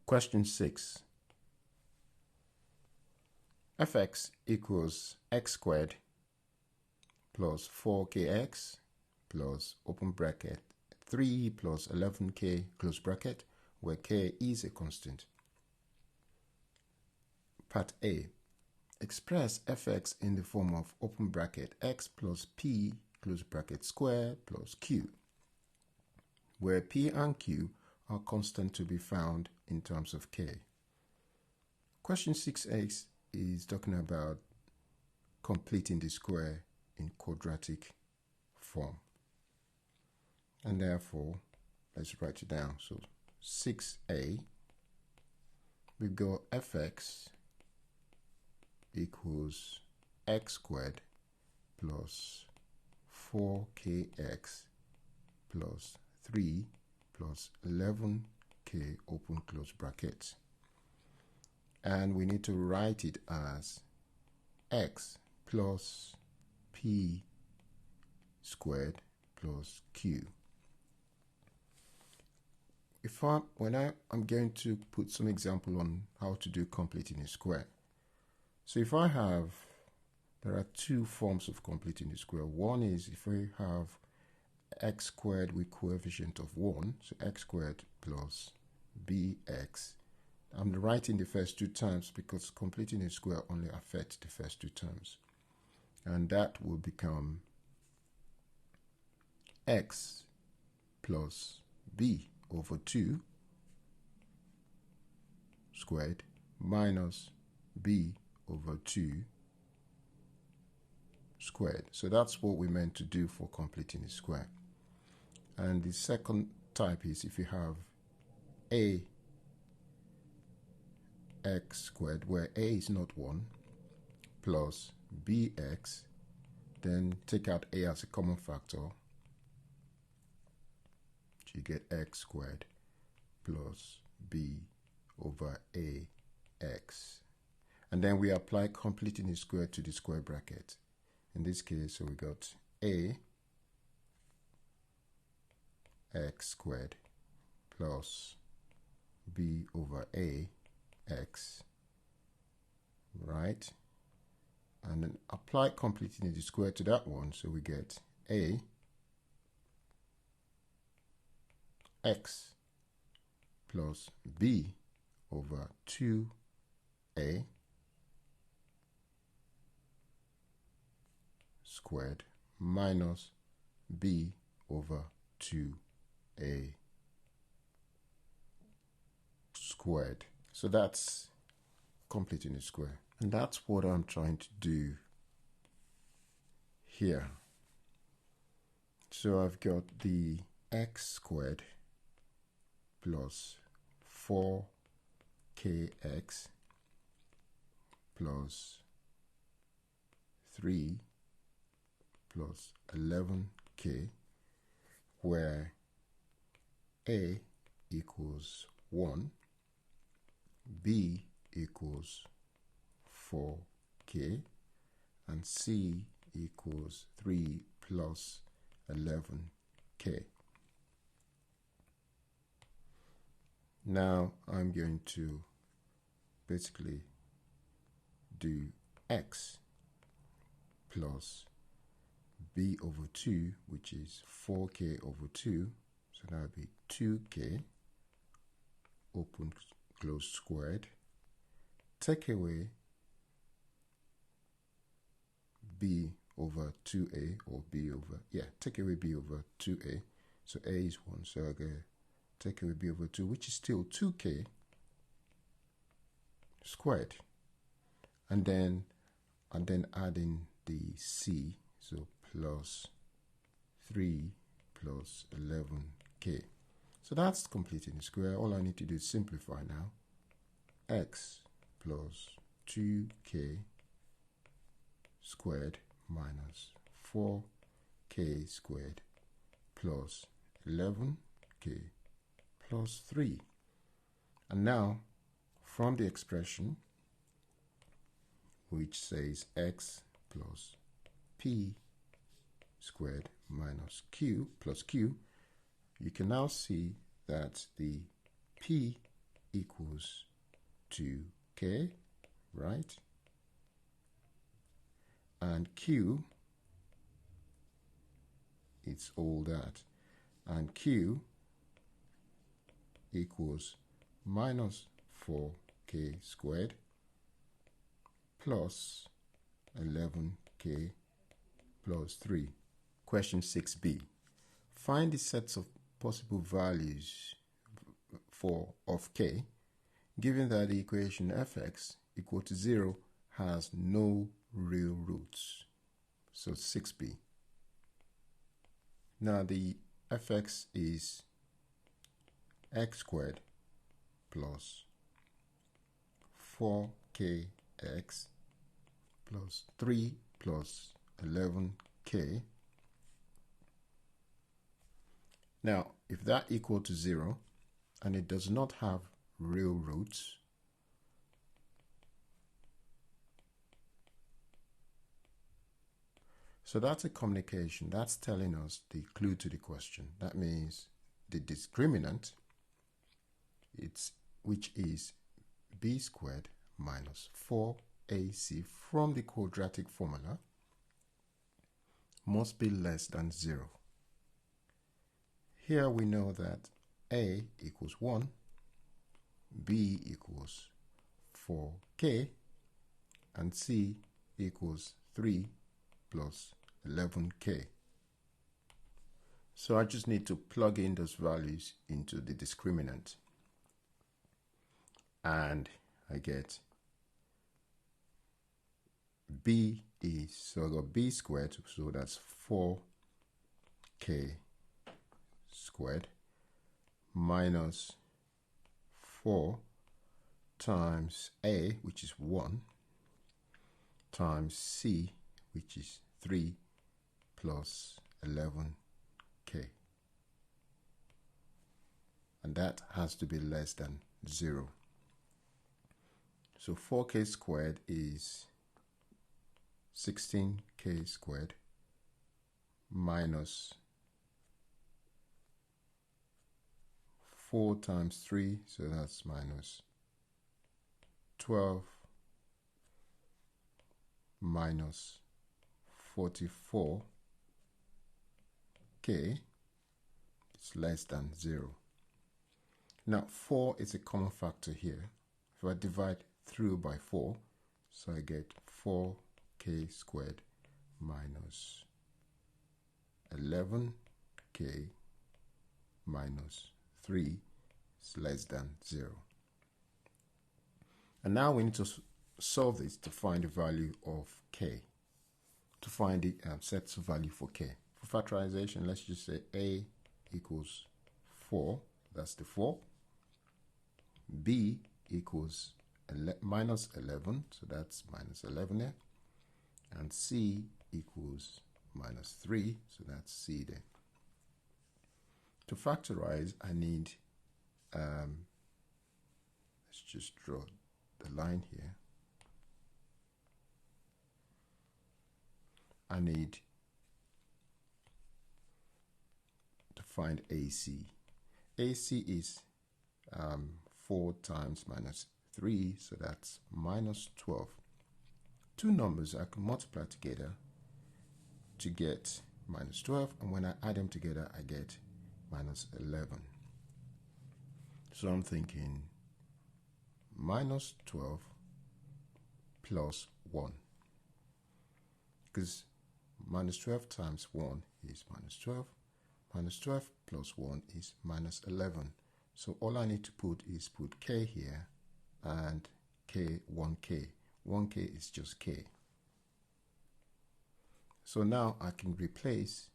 Question 6. Fx equals x squared plus 4kx plus open bracket 3 plus 11k close bracket, where k is a constant. Part A. Express fx in the form of open bracket x plus p close bracket square plus q, where p and q are constant to be found in terms of k. Question 6a is talking about completing the square in quadratic form. And therefore, let's write it down. So 6a, we've got fx equals x squared plus 4kx plus 3 plus 11k open close brackets. And we need to write it as x plus p squared plus q. I'm going to put some example on how to do completing a square. So if there are two forms of completing a square. One is if we have x squared with coefficient of 1, so x squared plus bx. I'm writing the first two terms because completing a square only affects the first two terms. And that will become x plus b over 2 squared minus b over 2 squared. So that's what we meant to do for completing a square. And the second type is if you have a x squared, where a is not 1, plus bx, then take out a as a common factor, so you get x squared plus b over ax. And then we apply completing the square to the square bracket. In this case, so we got a x squared plus b over ax, right? And then apply completing the square to that one, so we get a x plus b over 2a squared minus b over 2a squared. So that's completing a square. And that's what I'm trying to do here. So I've got the x squared plus 4kx plus 3 plus 11k, where a equals 1, b equals 4k, and c equals 3 plus 11k. Now I'm going to basically do x plus b over 2, which is 4k over 2, so that would be 2k open close squared, take away b over 2a, or b over, take away b over 2a, so a is 1, so I get take away b over 2, which is still 2k squared, and then adding the c, so plus 3 plus 11k. So that's completing the square. All I need to do is simplify now. X plus 2k squared minus 4k squared plus 11k plus 3. And now, from the expression which says x plus p squared minus q plus q, you can now see that the p equals to k, right? And q, it's all that. And q equals minus 4k squared plus 11k plus 3. Question 6b. Find the sets of possible values of k, given that the equation fx equal to 0 has no real roots. So 6b. Now the fx is x squared plus 4kx plus 3 plus 11k. Now, if that equal to 0 and it does not have real roots, so that's a communication. That's telling us the clue to the question. That means the discriminant, which is b squared minus 4ac from the quadratic formula, must be less than 0. Here we know that a equals 1, b equals 4k, and c equals 3 plus 11k. So I just need to plug in those values into the discriminant. And I get b is, so I got b squared, so that's 4k squared minus 4 times a, which is 1, times c, which is 3 plus 11k. And that has to be less than 0. So 4k squared is 16k squared minus 4 times 3, so that's minus 12 minus 44k, it's less than 0. Now 4 is a common factor here. If I divide through by 4, so I get 4k squared minus 11k minus 3 is less than 0. And now we need to solve this to find the value of k, to find the sets of value for k. For factorization, let's just say a equals 4, that's the 4. B equals minus 11, so that's minus 11 there. And C equals minus 3, so that's C there. To factorize, I need, let's just draw the line here. I need to find AC. AC is 4 times minus 3, so that's minus 12. Two numbers I can multiply together to get minus 12, and when I add them together, I get minus 11. So I'm thinking minus 12 plus 1, because minus 12 times 1 is minus 12. Minus 12 plus 1 is minus 11. So all I need to put is put k here and k, 1k. 1k is just k. So now I can replace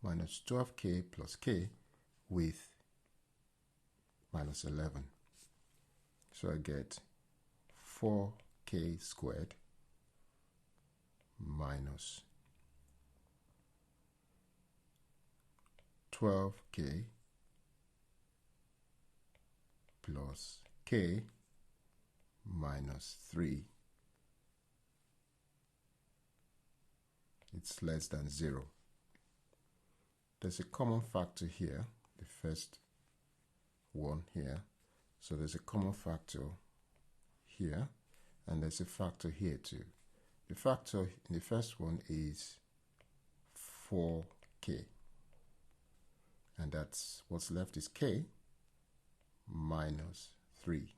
minus 12k plus k with minus 11. So I get 4k squared minus 12k plus k minus 3. It's less than 0. There's a common factor here, the first one here, So there's a common factor here, and there's a factor here too. The factor in the first one is 4k, and that's what's left is k minus 3,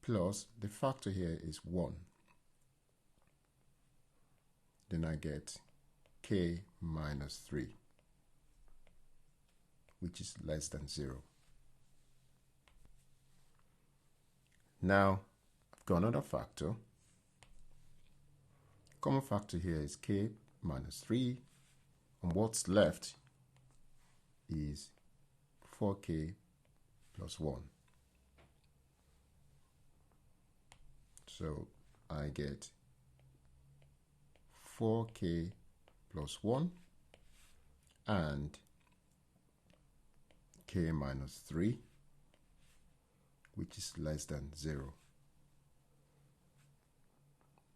plus the factor here is 1. Then I get k minus 3, which is less than 0. Now, I've got another factor. Common factor here is k minus 3, and what's left is 4k plus 1. So I get 4k plus 1 and k minus 3, which is less than 0.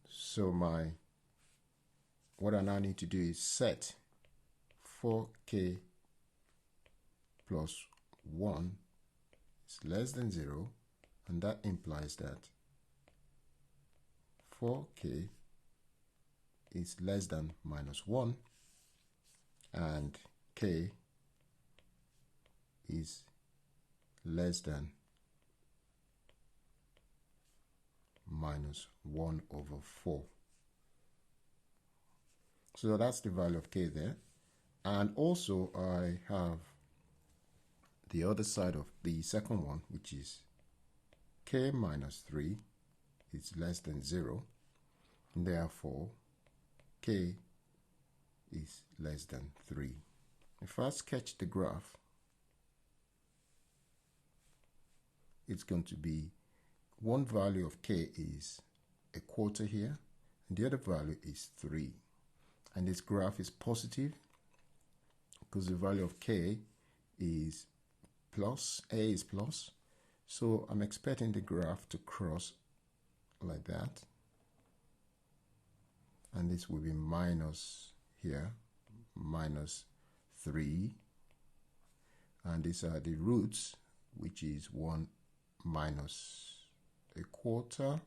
So what I now need to do is set 4k plus 1 is less than 0, and that implies that 4k is less than minus 1 and k is less than minus 1 over 4. So that's the value of k there. And also I have the other side of the second one, which is k minus 3 is less than 0. And therefore, k is less than 3. If I sketch the graph, it's going to be one value of k is a quarter here, and the other value is 3. And this graph is positive because the value of k is plus, a is plus. So I'm expecting the graph to cross like that. And this will be minus here, minus 3. And these are the roots, which is 1 minus a quarter.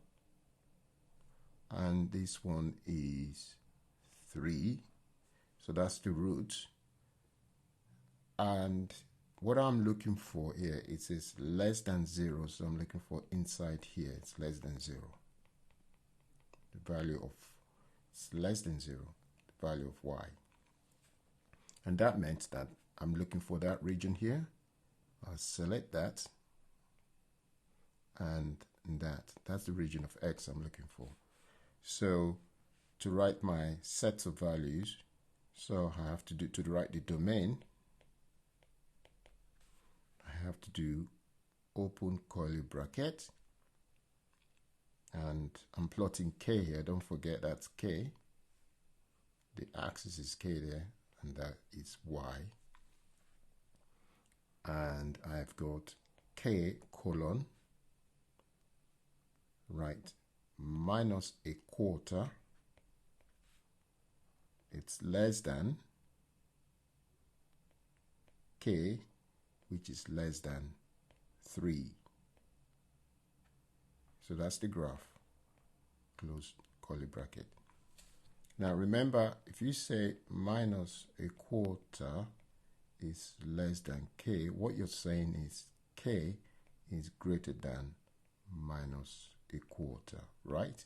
And this one is 3. So that's the root. And what I'm looking for here, it says less than 0. So I'm looking for inside here, it's less than 0. The value of it's less than 0, the value of y. And that meant that I'm looking for that region here. I'll select that, and that's the region of x I'm looking for. So to write my sets of values, so I have to do, to write the domain, I have to do open curly bracket, and I'm plotting k here. Don't forget that's k. The axis is k there, and that is y. And I've got k colon, right, minus a quarter. It's less than k, which is less than 3. So that's the graph, close curly bracket. Now remember, if you say minus a quarter is less than k, what you're saying is k is greater than minus a quarter, right?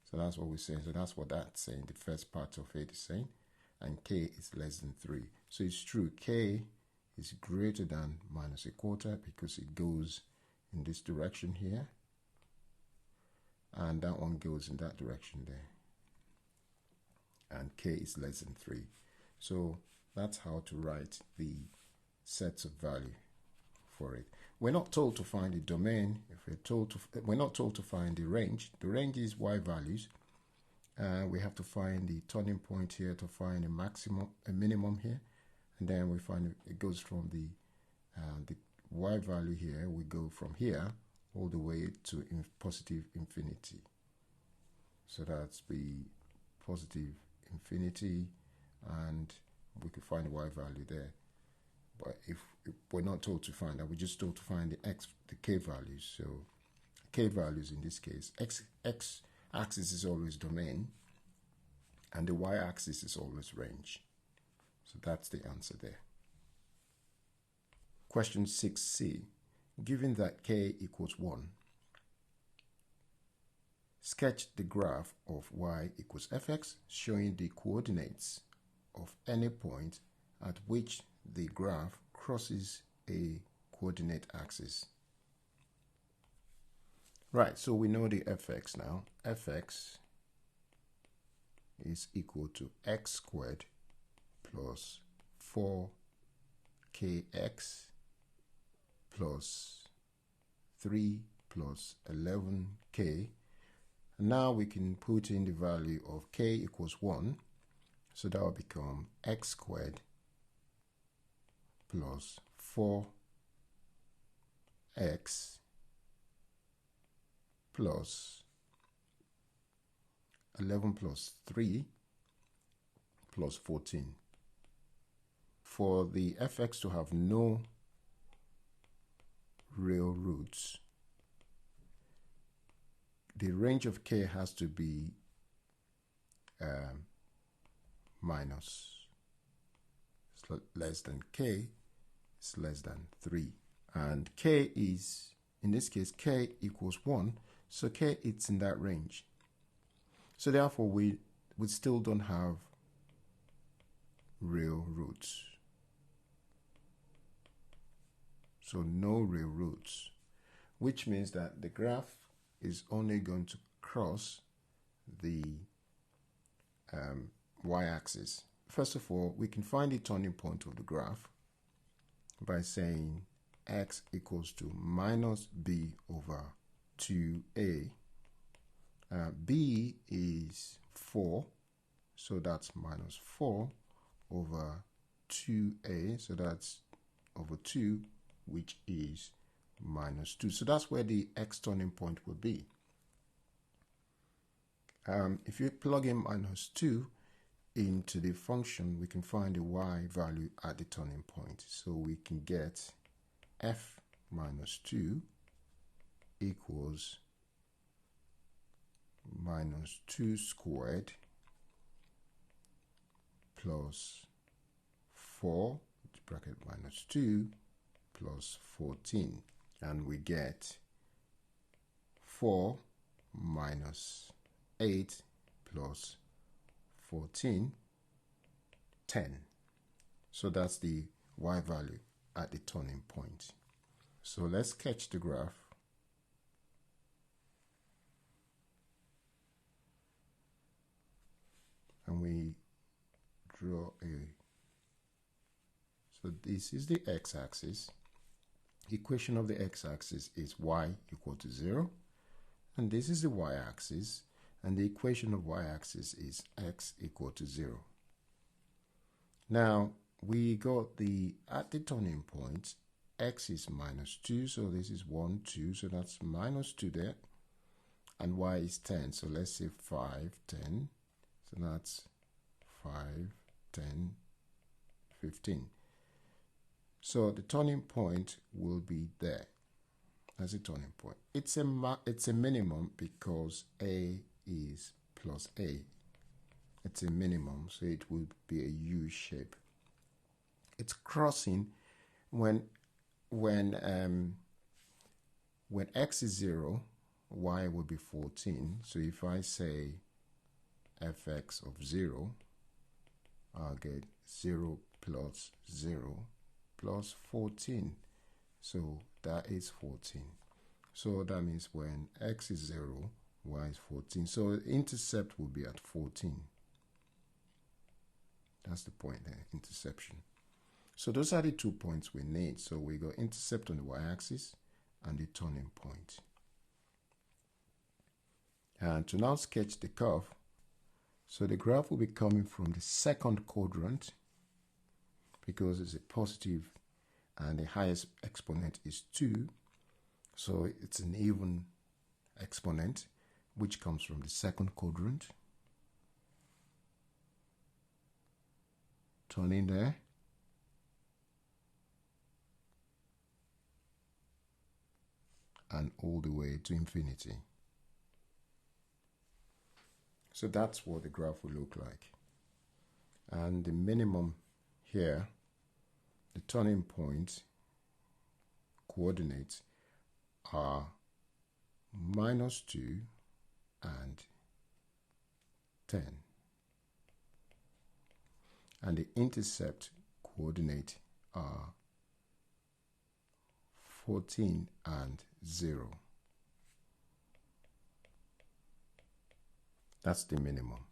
So that's what we're saying. So that's what that's saying. The first part of it is saying, and k is less than 3. So it's true, k is greater than minus a quarter because it goes in this direction here, and that one goes in that direction there, and k is less than 3. So that's how to write the sets of value for it. We're not told to find the domain. If we're not told to find the range. The range is y values. We have to find the turning point here to find a minimum here, and then we find it goes from the y value here. We go from here all the way to positive infinity. So that's the positive infinity, and we could find y value there. But if we're not told to find that, we're just told to find the k values. So k values in this case, x axis is always domain, and the y axis is always range. So that's the answer there. Question 6c. Given that k equals 1, sketch the graph of y equals fx, showing the coordinates of any point at which the graph crosses a coordinate axis. Right, so we know the fx now. Fx is equal to x squared plus 4kx plus 3 plus 11k. And now we can put in the value of k equals 1. So that will become x squared plus 4x plus 11 plus 3 plus 14. For the fx to have no real roots, the range of k has to be minus. It's less than k, it's less than 3. And k is, in this case, k equals 1, so k it's in that range. So therefore we still don't have real roots. So no real roots, which means that the graph is only going to cross the y-axis. First of all, we can find the turning point of the graph by saying x equals to minus b over 2a. B is 4, so that's minus 4 over 2a, so that's over 2, which is minus 2. So that's where the x turning point will be. If you plug in minus 2 into the function, we can find the y value at the turning point. So we can get f minus 2 equals minus 2 squared plus 4, bracket minus 2, plus 14. And we get 4 minus 8 plus 14, 10. So that's the y value at the turning point. So let's sketch the graph. And we draw so this is the x-axis. Equation of the x-axis is y equal to 0. And this is the y-axis. And the equation of y-axis is x equal to 0. Now, we got at the turning point, x is minus 2. So this is 1, 2. So that's minus 2 there. And y is 10. So let's say 5, 10. So that's 5, 10, 15. So the turning point will be there. That's a turning point. It's a minimum because a is plus a. It's a minimum, so it will be a U shape. It's crossing when x is 0, y will be 14. So if I say fx of 0, I'll get 0 plus 0 plus 14. So that is 14. So that means when x is 0, y is 14. So the intercept will be at 14. That's the point there, interception. So those are the 2 points we need. So we got intercept on the y-axis and the turning point. And to now sketch the curve, so the graph will be coming from the second quadrant because it's a positive and the highest exponent is 2. So it's an even exponent which comes from the second quadrant. Turn in there. and all the way to infinity. So that's what the graph will look like. And the minimum here, the turning point coordinates are -2 and 10. And the intercept coordinate are 14 and 0. That's the minimum.